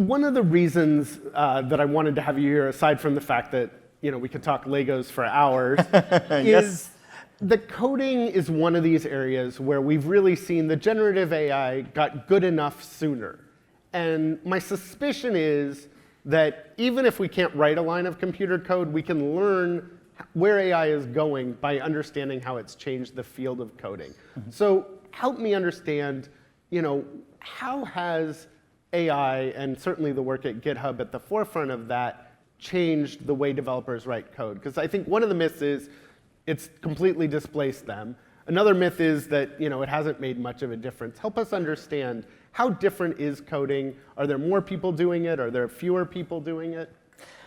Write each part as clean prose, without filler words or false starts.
one of the reasons that I wanted to have you here, aside from the fact that we could talk Legos for hours, is the coding is one of these areas where we've really seen the generative AI got good enough sooner. And my suspicion is that even if we can't write a line of computer code, we can learn where AI is going by understanding how it's changed the field of coding. So help me understand, how has AI, and certainly the work at GitHub at the forefront of that, changed the way developers write code? Because I think one of the myths is it's completely displaced them. Another myth is that it hasn't made much of a difference. Help us understand, how different is coding? Are there more people doing it? Are there fewer people doing it?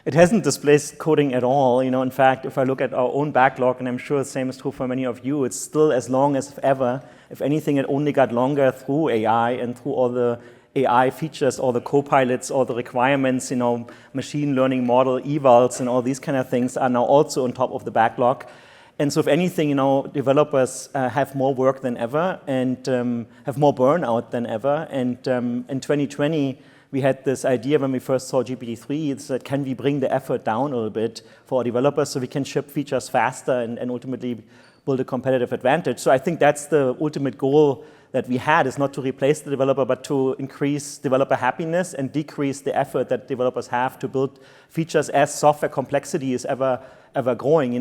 It hasn't displaced coding at all. In fact, if I look at our own backlog, and I'm sure the same is true for many of you, it's still as long as ever. If anything, it only got longer through AI and through all the AI features, all the co-pilots, all the requirements, machine learning model, evals, and all these kind of things are now also on top of the backlog. And so if anything, developers have more work than ever and have more burnout than ever. And in 2020, we had this idea when we first saw GPT-3, that can we bring the effort down a little bit for our developers so we can ship features faster and ultimately build a competitive advantage. So I think that's the ultimate goal that we had, is not to replace the developer, but to increase developer happiness and decrease the effort that developers have to build features as software complexity is ever growing.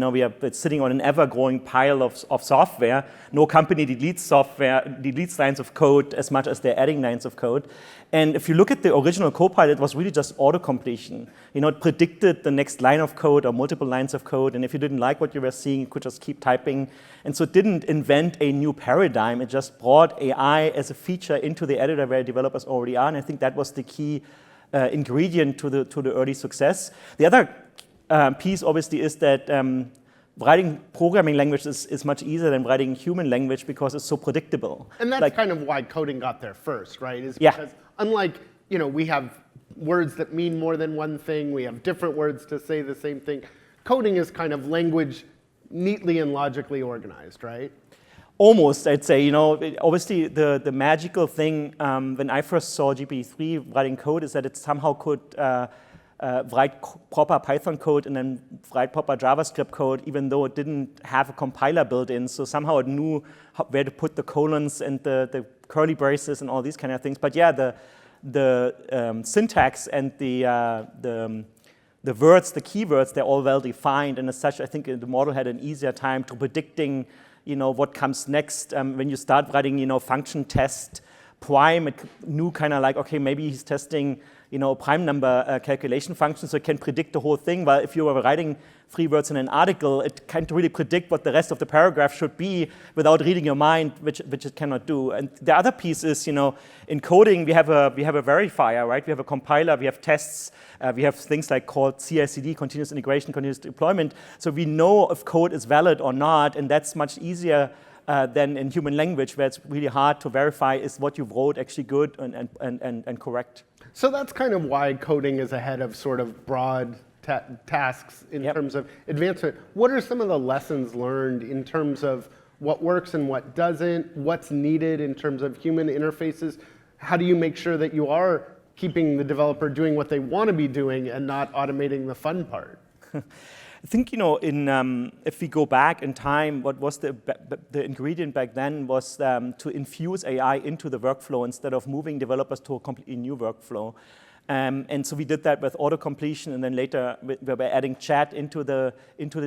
It's sitting on an ever-growing pile of software. No company deletes lines of code as much as they're adding lines of code. And if you look at the original Copilot, it was really just auto-completion. It predicted the next line of code or multiple lines of code, and if you didn't like what you were seeing, you could just keep typing. And so it didn't invent a new paradigm. It just brought AI as a feature into the editor where developers already are, and I think that was the key ingredient to the early success. The other piece, obviously, is that writing programming language is much easier than writing human language because it's so predictable. And that's kind of why coding got there first, right? Is because unlike, we have words that mean more than one thing, we have different words to say the same thing. Coding is kind of language neatly and logically organized, right? Almost, I'd say. Obviously, the magical thing when I first saw GPT-3 writing code is that it somehow could write proper Python code and then write proper JavaScript code, even though it didn't have a compiler built in. So somehow it knew where to put the colons and the curly braces and all these kind of things. But yeah, the syntax and the words, the keywords, they're all well defined. And as such, I think the model had an easier time to predicting, what comes next. When you start writing, function test prime, it knew kind of like, okay, maybe he's testing a prime number calculation function, so it can predict the whole thing. While if you were writing 3 words in an article, it can't really predict what the rest of the paragraph should be without reading your mind, which it cannot do. And the other piece is, in coding, we have a verifier, right? We have a compiler, we have tests, we have things like called CI/CD, continuous integration, continuous deployment. So we know if code is valid or not, and that's much easier than in human language, where it's really hard to verify is what you wrote actually good and correct. So that's kind of why coding is ahead of sort of broad tasks in terms of advancement. What are some of the lessons learned in terms of what works and what doesn't, what's needed in terms of human interfaces? How do you make sure that you are keeping the developer doing what they want to be doing and not automating the fun part? I think, if we go back in time, what was the ingredient back then was to infuse AI into the workflow instead of moving developers to a completely new workflow. And so we did that with auto-completion, and then later we were adding chat into the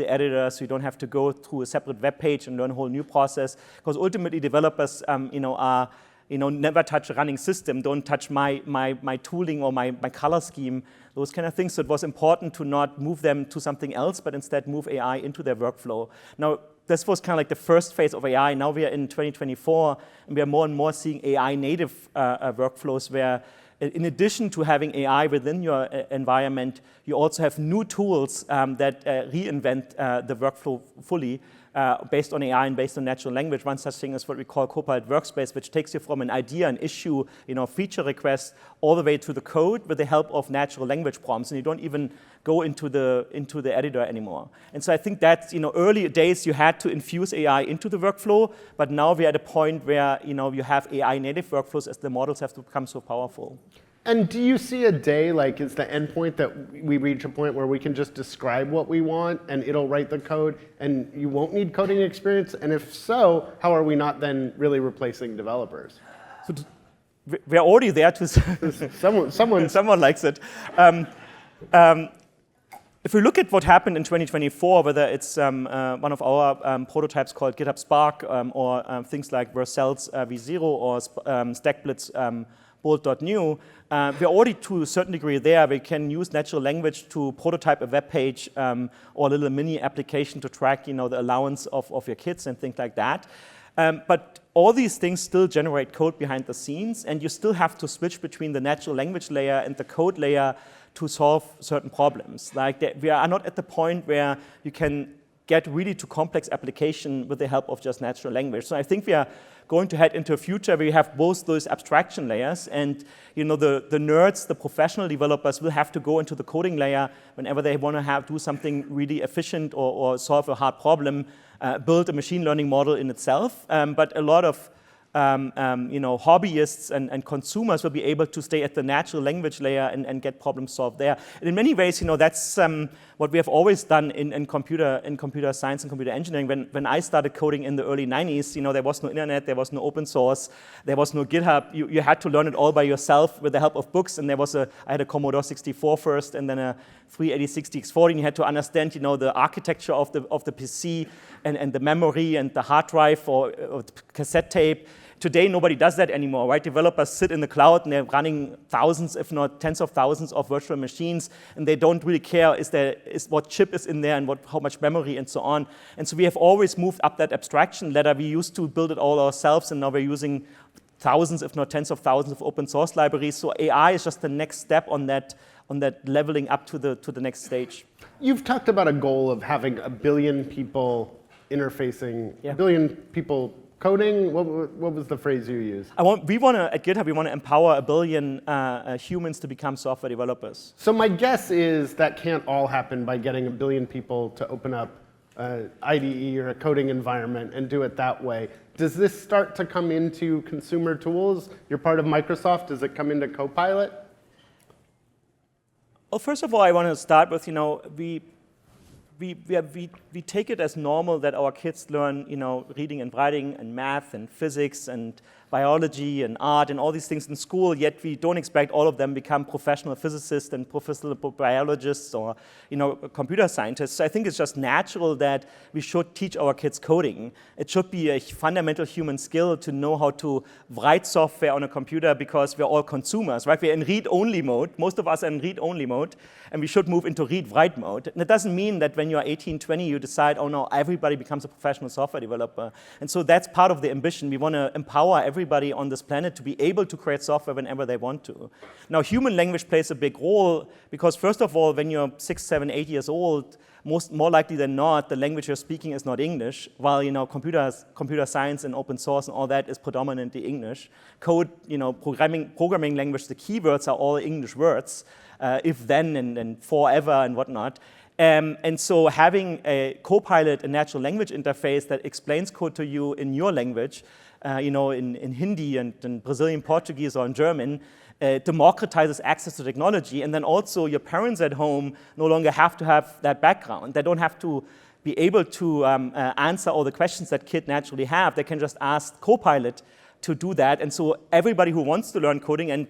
editor, so you don't have to go through a separate web page and learn a whole new process. Because ultimately, developers are never touch a running system, don't touch my tooling or my color scheme, those kind of things. So it was important to not move them to something else, but instead move AI into their workflow. Now, this was kind of like the first phase of AI. Now we are in 2024, and we are more and more seeing AI native workflows where, in addition to having AI within your environment, you also have new tools that reinvent the workflow fully. Based on AI and based on natural language. One such thing is what we call Copilot Workspace, which takes you from an idea, an issue, feature request, all the way to the code with the help of natural language prompts, and you don't even go into the editor anymore. And so I think that early days you had to infuse AI into the workflow, but now we're at a point where you have AI native workflows as the models have to become so powerful. And do you see a day, like, is the endpoint that we reach a point where we can just describe what we want and it'll write the code and you won't need coding experience? And if so, how are we not then really replacing developers? So we're already there to someone likes it. If we look at what happened in 2024, whether it's one of our prototypes called GitHub Spark or things like Vercel's v0 or StackBlitz bolt.new, we're already to a certain degree there. We can use natural language to prototype a web page or a little mini application to track the allowance of your kids and things like that. But all these things still generate code behind the scenes, and you still have to switch between the natural language layer and the code layer to solve certain problems. Like we are not at the point where you can get really to complex application with the help of just natural language. So I think we are going to head into a future where we have both those abstraction layers, and the nerds, the professional developers will have to go into the coding layer whenever they want to do something really efficient or solve a hard problem, build a machine learning model in itself. But a lot of hobbyists and consumers will be able to stay at the natural language layer and get problems solved there. And in many ways, that's what we have always done in computer science and computer engineering. When I started coding in the early 90s, there was no internet, there was no open source, there was no GitHub. You had to learn it all by yourself with the help of books. And I had a Commodore 64 first, and then a 386 DX40. And you had to understand, the architecture of the PC and the memory and the hard drive or cassette tape. Today, nobody does that anymore, right? Developers sit in the cloud and they're running thousands, if not tens of thousands of virtual machines, and they don't really care what chip is in there and how much memory and so on. And so we have always moved up that abstraction ladder. We used to build it all ourselves, and now we're using thousands, if not tens of thousands of open source libraries. So AI is just the next step on that leveling up to the next stage. You've talked about a goal of having 1 billion people interfacing, 1 billion people coding. What was the phrase you used? At GitHub, we want to empower 1 billion humans to become software developers. So my guess is that can't all happen by getting 1 billion people to open up an IDE or a coding environment and do it that way. Does this start to come into consumer tools? You're part of Microsoft. Does it come into Copilot? Well, first of all, I want to start with, we take it as normal that our kids learn, reading and writing and math and physics and biology and art and all these things in school, yet we don't expect all of them become professional physicists and professional biologists or, computer scientists. So I think it's just natural that we should teach our kids coding. It should be a fundamental human skill to know how to write software on a computer, because we're all consumers, right? We're in read-only mode. Most of us are in read-only mode, and we should move into read-write mode. And it doesn't mean that when you're 18, 20, you decide, oh no, everybody becomes a professional software developer. And so that's part of the ambition. We want to empower everybody on this planet to be able to create software whenever they want to. Now, human language plays a big role because, first of all, when you're 6, 7, 8 years old, more likely than not, the language you're speaking is not English, while computer science and open source and all that is predominantly English. Code, programming language, the keywords are all English words, if then and forever and whatnot. And so having a Copilot, a natural language interface that explains code to you in your language, in Hindi and in Brazilian Portuguese or in German, democratizes access to technology. And then also your parents at home no longer have to have that background. They don't have to be able to answer all the questions that kids naturally have. They can just ask Copilot to do that. And so everybody who wants to learn coding, and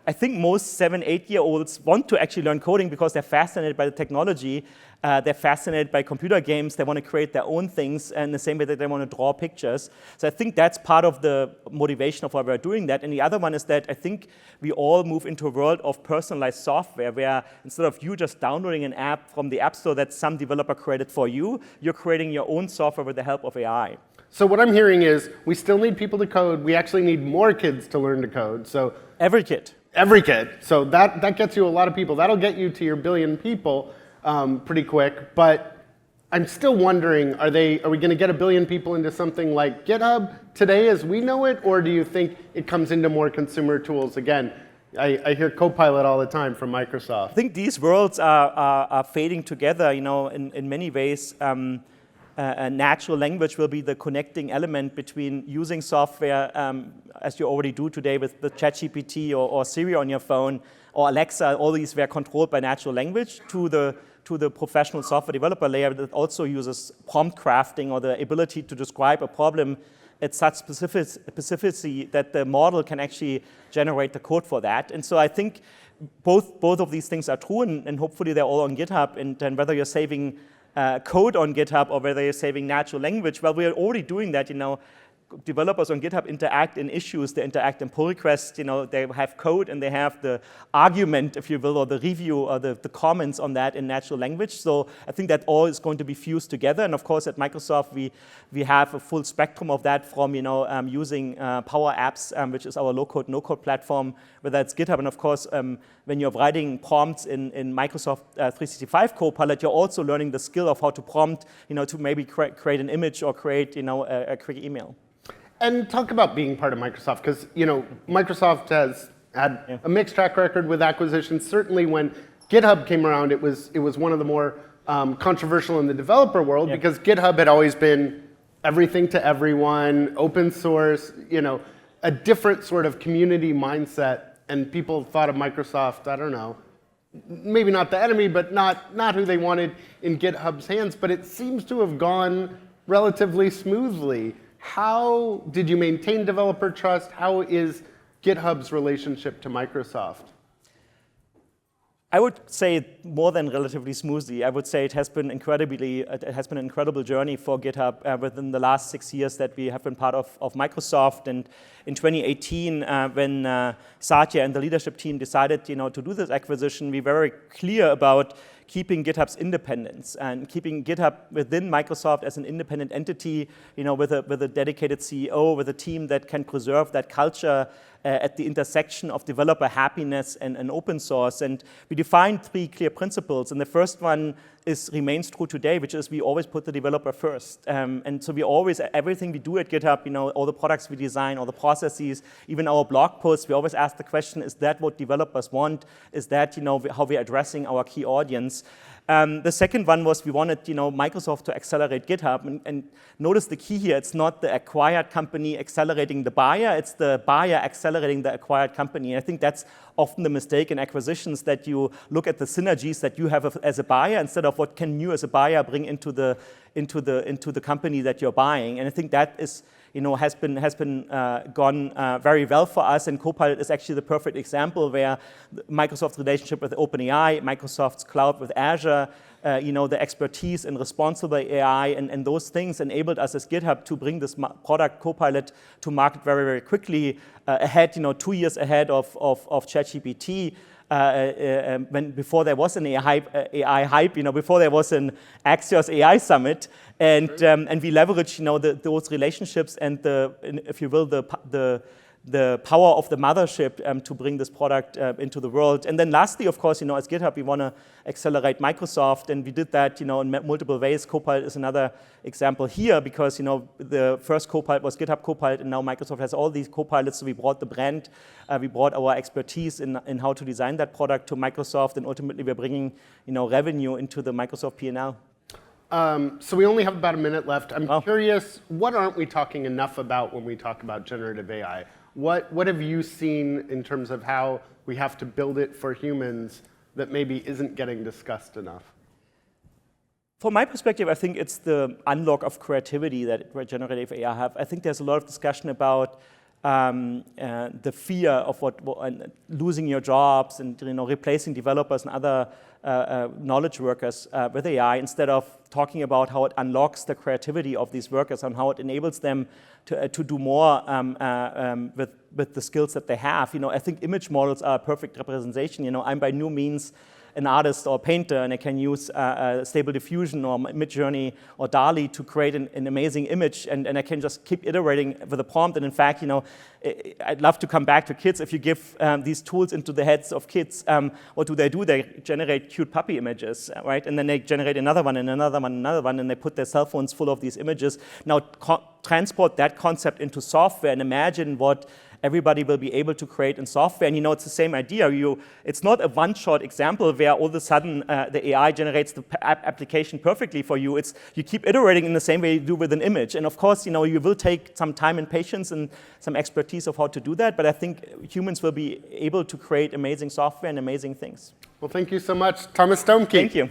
I think most 7, 8-year-olds want to actually learn coding because they're fascinated by the technology. They're fascinated by computer games. They want to create their own things in the same way that they want to draw pictures. So I think that's part of the motivation of why we're doing that. And the other one is that I think we all move into a world of personalized software where instead of you just downloading an app from the App Store that some developer created for you, you're creating your own software with the help of AI. So what I'm hearing is we still need people to code. We actually need more kids to learn to code. So every kid. Every kid. So that gets you a lot of people. That'll get you to your 1 billion people pretty quick. But I'm still wondering, are we going to get 1 billion people into something like GitHub today as we know it? Or do you think it comes into more consumer tools? Again, I hear Copilot all the time from Microsoft. I think these worlds are fading together, in many ways. natural language will be the connecting element between using software, as you already do today with the ChatGPT or Siri on your phone, or Alexa. All these were controlled by natural language, to the professional software developer layer that also uses prompt crafting, or the ability to describe a problem at such specificity that the model can actually generate the code for that. And so I think both of these things are true, and hopefully they're all on GitHub. And then whether you're saving code on GitHub or whether you're saving natural language, well, we're already doing that. Developers on GitHub interact in issues, they interact in pull requests, they have code and they have the argument, if you will, or the review or the comments on that in natural language. So I think that all is going to be fused together. And of course, at Microsoft, we have a full spectrum of that, from using Power Apps, which is our low-code, no-code platform, whether it's GitHub. And of course, when you're writing prompts in Microsoft 365 Copilot, you're also learning the skill of how to prompt, to maybe create an image or create, a quick email. And talk about being part of Microsoft, because Microsoft has had a mixed track record with acquisitions. Certainly, when GitHub came around, it was one of the more controversial in the developer world, because GitHub had always been everything to everyone, open source, a different sort of community mindset, and people thought of Microsoft, I don't know, maybe not the enemy, but not who they wanted in GitHub's hands. But it seems to have gone relatively smoothly. How did you maintain developer trust? How is GitHub's relationship to Microsoft? I would say more than relatively smoothly. I would say it has been an incredible journey for GitHub within the last 6 years that we have been part of Microsoft. And in 2018, when Satya and the leadership team decided, to do this acquisition, we were very clear about keeping GitHub's independence and keeping GitHub within Microsoft as an independent entity, with a dedicated CEO, with a team that can preserve that culture at the intersection of developer happiness and open source. And we defined 3 clear principles. And the first one remains true today, which is we always put the developer first. And so we always, everything we do at GitHub, all the products we design, all the processes, even our blog posts, we always ask the question, is that what developers want? Is that, how we're addressing our key audience? The second one was we wanted, Microsoft to accelerate GitHub. And notice the key here, it's not the acquired company accelerating the buyer, it's the buyer accelerating the acquired company. And I think that's often the mistake in acquisitions, that you look at the synergies that you have as a buyer instead of what can you as a buyer bring into the company that you're buying. And I think that is, has been gone very well for us, and Copilot is actually the perfect example where Microsoft's relationship with OpenAI, Microsoft's cloud with Azure, the expertise in responsible AI and those things enabled us as GitHub to bring this product Copilot to market very, very quickly, ahead, 2 years ahead of ChatGPT. Before there was an AI hype, before there was an Axios AI Summit, and we leveraged, those relationships and if you will, the power of the mothership to bring this product into the world. And then lastly, of course, as GitHub, we want to accelerate Microsoft, and we did that, in multiple ways. Copilot is another example here because, the first Copilot was GitHub Copilot, and now Microsoft has all these Copilots. So we brought the brand, we brought our expertise in how to design that product to Microsoft, and ultimately we're bringing, revenue into the Microsoft P&L. So we only have about a minute left. I'm curious, what aren't we talking enough about when we talk about generative AI? What have you seen in terms of how we have to build it for humans that maybe isn't getting discussed enough? From my perspective, I think it's the unlock of creativity that generative AI have. I think there's a lot of discussion about the fear of losing your jobs and replacing developers and other knowledge workers with AI, instead of talking about how it unlocks the creativity of these workers and how it enables them to do more with the skills that they have. I think image models are a perfect representation. I'm by no means an artist or painter, and I can use Stable Diffusion or Midjourney or DALL-E to create an amazing image, and I can just keep iterating with a prompt. And in fact, I'd love to come back to kids. If you give these tools into the heads of kids, what do? They generate cute puppy images, right? And then they generate another one and another one and another one, and they put their cell phones full of these images. Now, transport that concept into software and imagine what everybody will be able to create in software. And it's the same idea. It's not a one-shot example where all of a sudden the AI generates the application perfectly for you. You keep iterating in the same way you do with an image. And of course, you will take some time and patience and some expertise of how to do that. But I think humans will be able to create amazing software and amazing things. Well, thank you so much, Thomas Dohmke. Thank you.